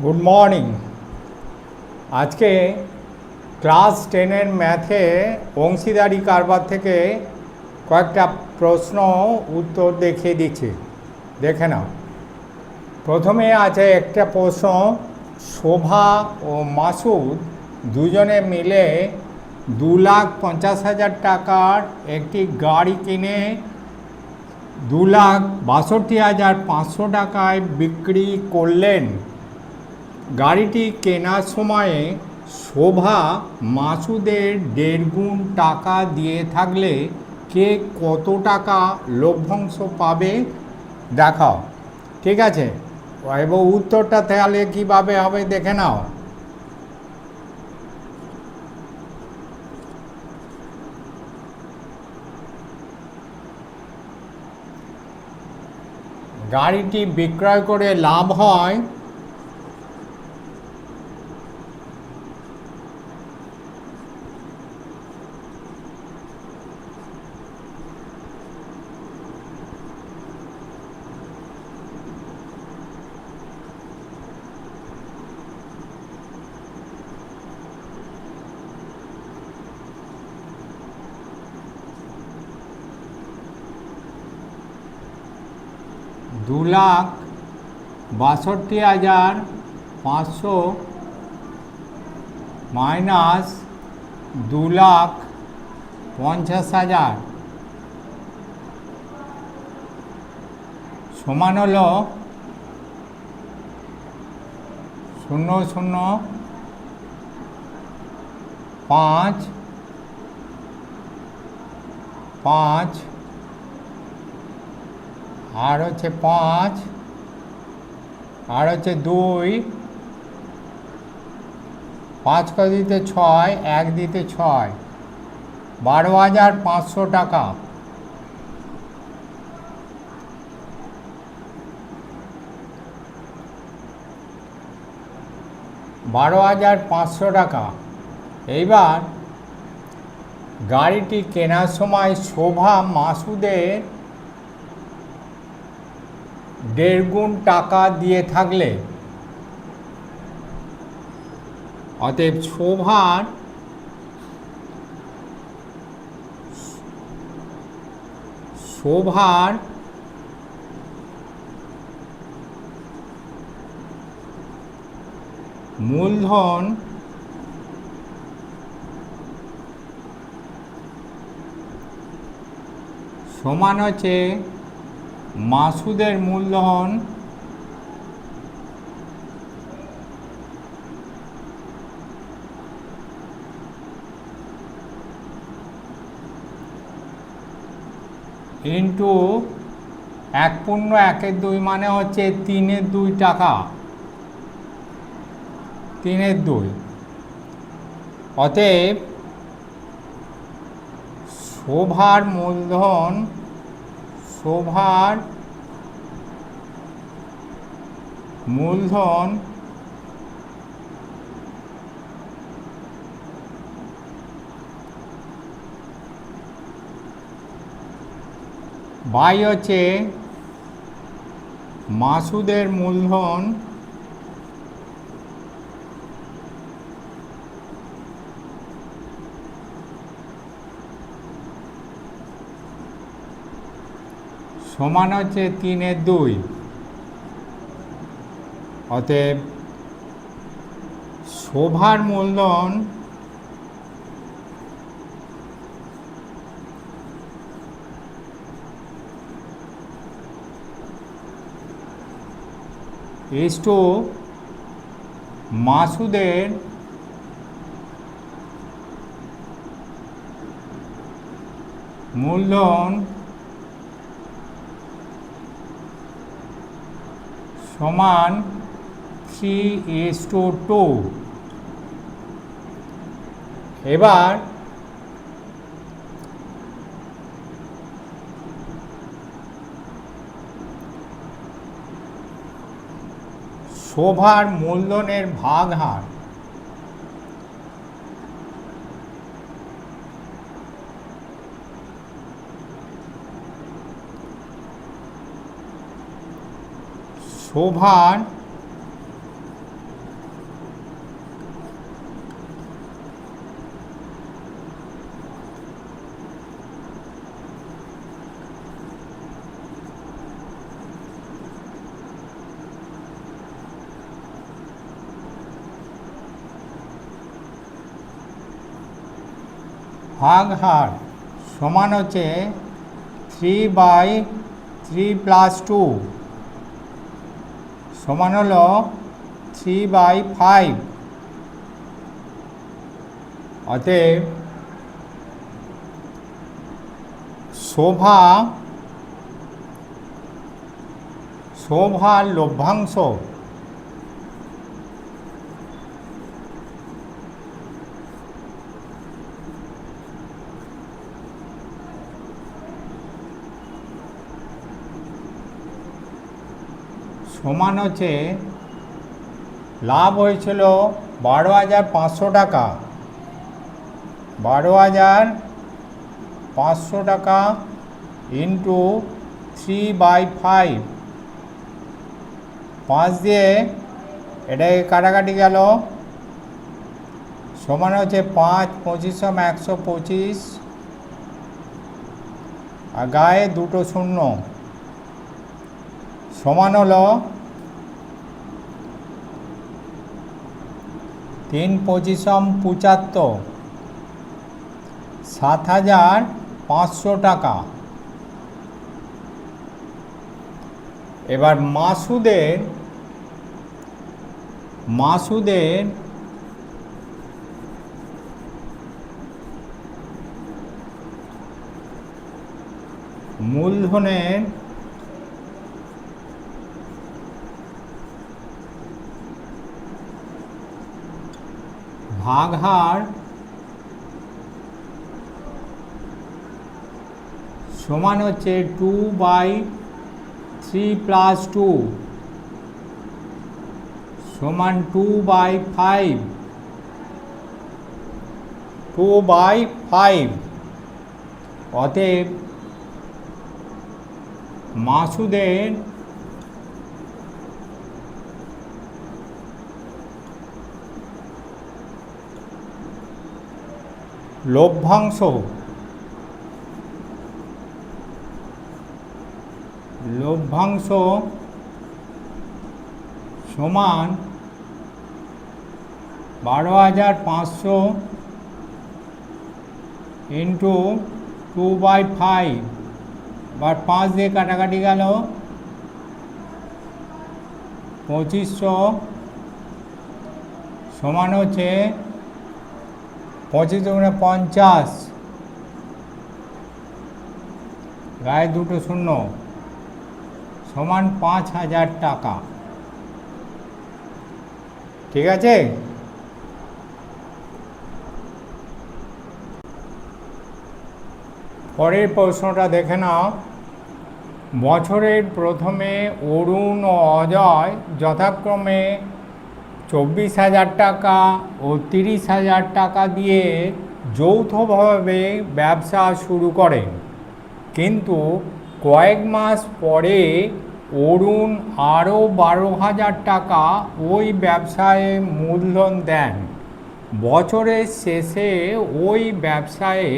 Good morning. আজকে class 10-এর ম্যাথে অংশীদারি কারবার থেকে কয়েকটা প্রশ্ন উত্তর দেখিয়ে দিচ্ছি, দেখে নাও। প্রথমে আছে একটা প্রশ্ন, শোভা ও মাসুদ দুজনে মিলে 2,50,000 টাকার একটি গাড়ি কিনে 2,62,500 টাকায় বিক্রি করলেন। গাড়িটি কেনার সময়ে শোভা মাসুদের 1.5 গুণ টাকা দিয়ে থাকলে কে কত টাকা লভ্যাংশ পাবে দেখাও। ঠিক আছে, এবং উত্তরটা তাহলে কীভাবে হবে দেখে নাও। গাড়িটি বিক্রয় করে লাভ হয় 2,62,500 মাইনাস 2,50,000 সমান হলো 0,0,5 আর হচ্ছে 5 আর হচ্ছে 2, 5 ক দিতে 6, 1 দিতে 6, 12,500 টাকা। টাকা। এইবার গাড়িটি কেনার সময় শোভা মাসুদের 1.5 গুণ টাকা দিয়ে থাকলে, অতএব শোভার মূলধন সমান হচ্ছে মাসুদের মূলধন ইন্টু 1/1/2 মানে হচ্ছে 3/2 টাকা, 3/2। অতএব শোভার মূলধন বাই হচ্ছে মাসুদের মূলধন সমান হচ্ছে 3/2। অতএব শোভার মূলধন ইজ টু মাসুদের মূলধন সমান 3:2। এবার শোভার মূলধনের ভাগ হার, শোভার ভাগ হার সমান হচ্ছে 3/3+2 সমান হলো 3/5। অতএব শোভার লভ্যাংশ সমান হচ্ছে, লাভ হয়েছিল 12,500 টাকা, 12,500 টাকা ইন্টু 3/5, 5 দিয়ে এটাকে কাটাকাটি গেল, সমান হচ্ছে 5 25 আর গায়ে দুটো শূন্য, সমান হলো 3 25 7,500 টাকা। এবার মাসুদের মূলধনের ভাগ হার সমান হচ্ছে 2/3+2 সমান 2/5। অতএব মাসুদের লভ্যাংশ সমান 12,500 ইন্টু 2/5, বা 5 দিয়ে কাটাকাটি গেল, 2500 সমান হচ্ছে 25 × 50, গায়ে দুটো শূন্য, সমান 5,000 টাকা। ঠিক আছে? পরের প্রশ্নটা দেখে নাও। বছরের প্রথমে অরুণ ও অজয় যথাক্রমে 24,000 টাকা ও 30,000 টাকা দিয়ে যৌথভাবে ব্যবসা শুরু করেন, কিন্তু কয়েক মাস পরে অরুণ আরও 12,000 টাকা ওই ব্যবসায় মূলধন দেন। বছরের শেষে ওই ব্যবসায়ে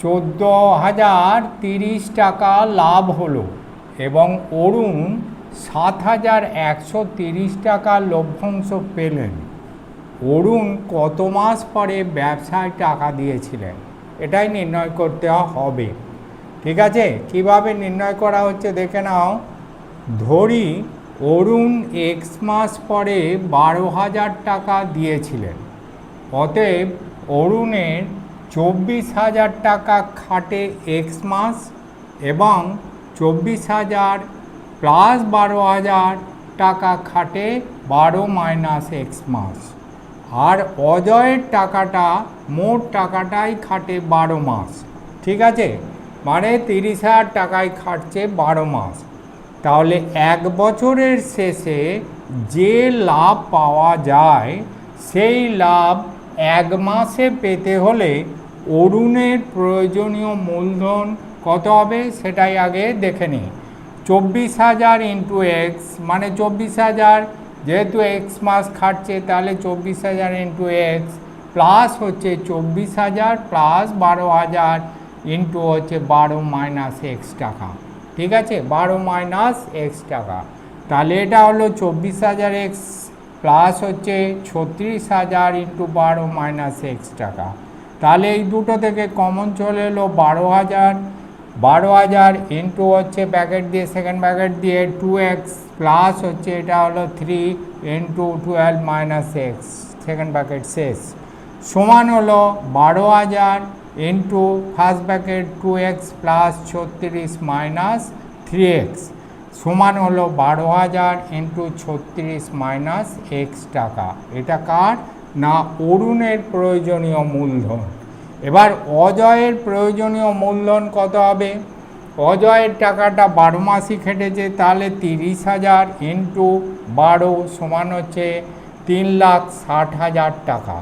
14,030 টাকা লাভ হলো এবং অরুণ 7,130 টাকা লভ্যাংশ পেলেন। অরুণ কত মাস পরে ব্যবসায় টাকা দিয়েছিলেন? এটাই নির্ণয় করতে হবে। ঠিক আছে? কিভাবে নির্ণয় করা হচ্ছে দেখে নাও। ধরি অরুণ x মাস পরে 12,000 টাকা দিয়েছিলেন। অতএব অরুণের 24,000 টাকা খাটে x মাস এবং 24,000 প্লাস 12,000 টাকা খাটে 12 - x মাস। আর অজয়ের টাকাটা, মোট টাকাটাই খাটে 12 মাস। ঠিক আছে? মানে 30,000 টাকায় খাটছে 12 মাস। তাহলে এক বছরের শেষে যে লাভ পাওয়া যায় সেই লাভ এক মাসে পেতে হলে অরুণের প্রয়োজনীয় মূলধন কত হবে সেটাই আগে দেখে নিই। 24,000 ইন্টু এক্স মানে 24,000, যেহেতু এক্স মাস খাটছে তাহলে 24,000 ইন্টু এক্স প্লাস হচ্ছে 24,000 প্লাস 12,000 ইন্টু হচ্ছে 12 - x টাকা। ঠিক আছে? 12 - x টাকা। তাহলে এটা হলো 24,000 x প্লাস হচ্ছে 36,000 ইন্টু 12 মাইনাস এক্স টাকা। তাহলে এই দুটো থেকে কমন চলে এলো 12,000 ইন্টু হচ্ছে ব্র্যাকেট দিয়ে সেকেন্ড ব্র্যাকেট দিয়ে 2x প্লাস হচ্ছে এটা হলো 3 into 12 minus x second bracket শেষ সমান হলো 12,000 into first bracket 2x plus 36 minus 3x সমান হলো 12,000 ইন্টু 36 মাইনাস এক্স টাকা। এটা কার না অরুণের প্রয়োজনীয় মূলধন। এবার অজয়ের প্রয়োজনীয় মূলধন কত হবে? অজয়ের টাকাটা 12 মাসই খেটেছে, তাহলে 30,000 ইন্টু 12 সমান হচ্ছে 3,60,000 টাকা।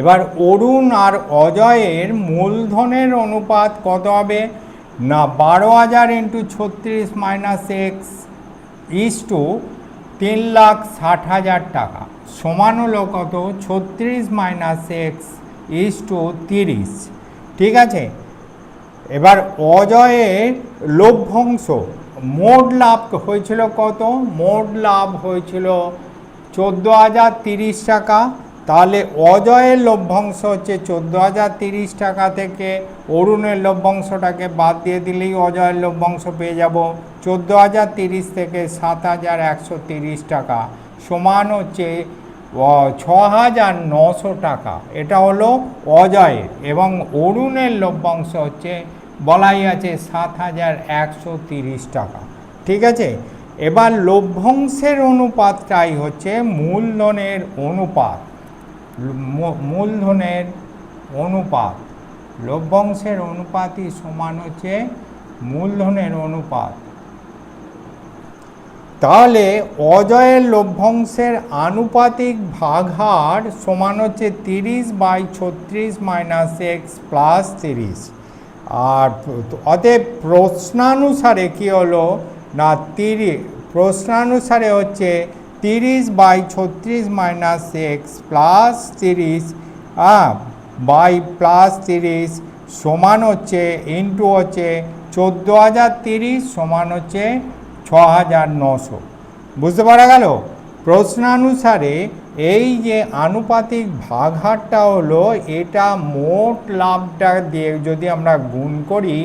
এবার অরুণ আর অজয়ের মূলধনের অনুপাত কত হবে না 12,000 into 36 minus x is to 3,60,000 টাকা সমান হলো কত 36 মাইনাস এক্স ইস টু 30। ঠিক আছে, এবার অজয়ের লভ্যাংশ মোট লাভ হয়েছিল কত? মোট লাভ হয়েছিল 14,030 টাকা। তাহলে অজয়ের লভ্যাংশ হচ্ছে 14,030 টাকা থেকে অরুণের লভ্যাংশটাকে বাদ দিয়ে দিলেই অজয়ের লভ্যাংশ পেয়ে যাব। 14,030 থেকে 7,130 টাকা সমান হচ্ছে 6,900 টাকা। এটা হলো অজয়ের, এবং অরুণের লভ্যাংশ হচ্ছে বলাই আছে 7,130 টাকা। ঠিক আছে, এবার লভ্যাংশের অনুপাতটাই হচ্ছে মূলধনের অনুপাত। মূলধনের অনুপাত লভ্যাংশের অনুপাতই সমান হচ্ছে মূলধনের অনুপাত। তাহলে অজয়ের লভ্যাংশের আনুপাতিক ভাগহার সমান হচ্ছে 30/36 মাইনাস এক্স প্লাস 30। আর অতএব প্রশ্নানুসারে কী হলো না প্রশ্নানুসারে হচ্ছে 30/36 minus x plus 30 by plus 30 সমান হচ্ছে ইন্টু হচ্ছে 14,030 সমান হচ্ছে 6,900। বুঝতে পারা গেল? প্রশ্নানুসারে এই যে আনুপাতিক ভাগহারটা হলো এটা মোট লাভটা দিয়ে যদি আমরা গুণ করি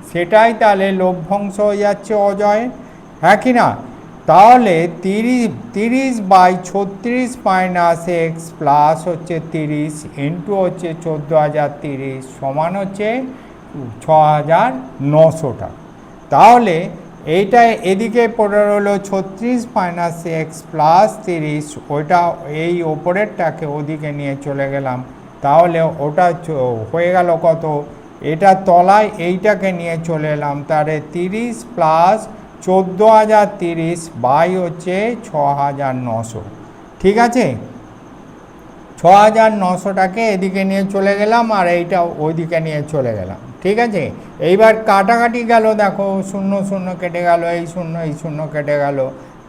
সেটাই তাহলে লভ্যাংশ হয়ে যাচ্ছে অজয়, হ্যাঁ কি না? তাহলে 30/36 মাইনাস এক্স প্লাস হচ্ছে 30 ইন্টু হচ্ছে 14,030 সমান হচ্ছে 6,900 টাকা। তাহলে এইটা এদিকে পড়ে রইলো 36 মাইনাস এক্স প্লাস 30, ওইটা এই ওপরেরটাকে ওদিকে নিয়ে চলে গেলাম, তাহলে ওটা হয়ে গেল কত? এটা তলায় এইটাকে নিয়ে চলে এলাম, তাহলে 30 প্লাস 14,030 বাই হচ্ছে 6,900। ঠিক আছে, 6,900টাকে এদিকে নিয়ে চলে গেলাম আর এইটা ওইদিকে নিয়ে চলে গেলাম। ঠিক আছে, এইবার কাটাকাটি গেল, দেখো 0 0 কেটে গেল, এই 0 কেটে গেল,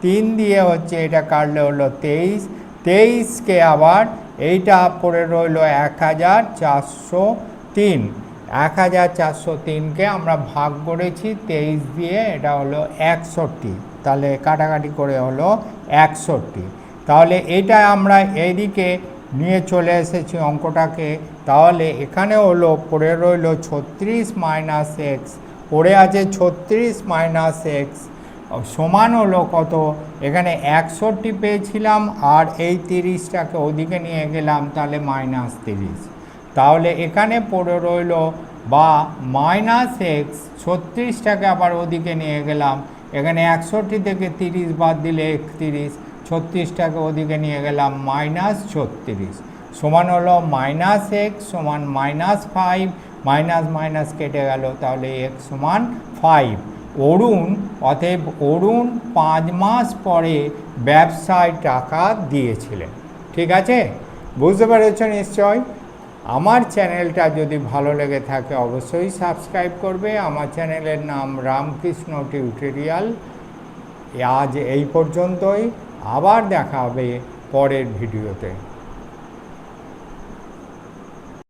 3 দিয়ে হচ্ছে এটা কাটলে হলো 23। 23কে আবার এইটা পড়ে রইল 1,403। 1,403কে আমরা ভাগ করেছি 23 দিয়ে, এটা হলো 61। তাহলে কাটাকাটি করে হলো 61। তাহলে এটা আমরা এইদিকে নিয়ে চলে এসেছি অঙ্কটাকে। তাহলে এখানে হলো পড়ে রইল 36 মাইনাস এক্স, পড়ে আছে 36 মাইনাস এক্স সমান হলো কত? এখানে 61 পেয়েছিলাম আর এই 30টাকে ওদিকে নিয়ে গেলাম, তাহলে মাইনাস 30। তাহলে এখানে পড়ে রইল বা মাইনাস এক্স, 36টাকে আবার ওদিকে নিয়ে গেলাম, এখানে 61 থেকে 30 বাদ দিলে 31, 36টাকে ওদিকে নিয়ে গেলাম মাইনাস 36 সমান হলো মাইনাস এক্স সমান -5, মাইনাস মাইনাস কেটে গেল, তাহলে এক্স সমান 5। অরুণ, অতএব অরুণ 5 মাস পরে ব্যবসায় টাকা দিয়েছিলেন। ঠিক আছে, বুঝতে পেরেছ নিশ্চয়? আমার চ্যানেলটা যদি ভালো লেগে থাকে অবশ্যই সাবস্ক্রাইব করবে। আমার চ্যানেলের নাম রামকৃষ্ণ টিউটোরিয়াল। আজ এই পর্যন্তই, আবার দেখা হবে পরের ভিডিওতে।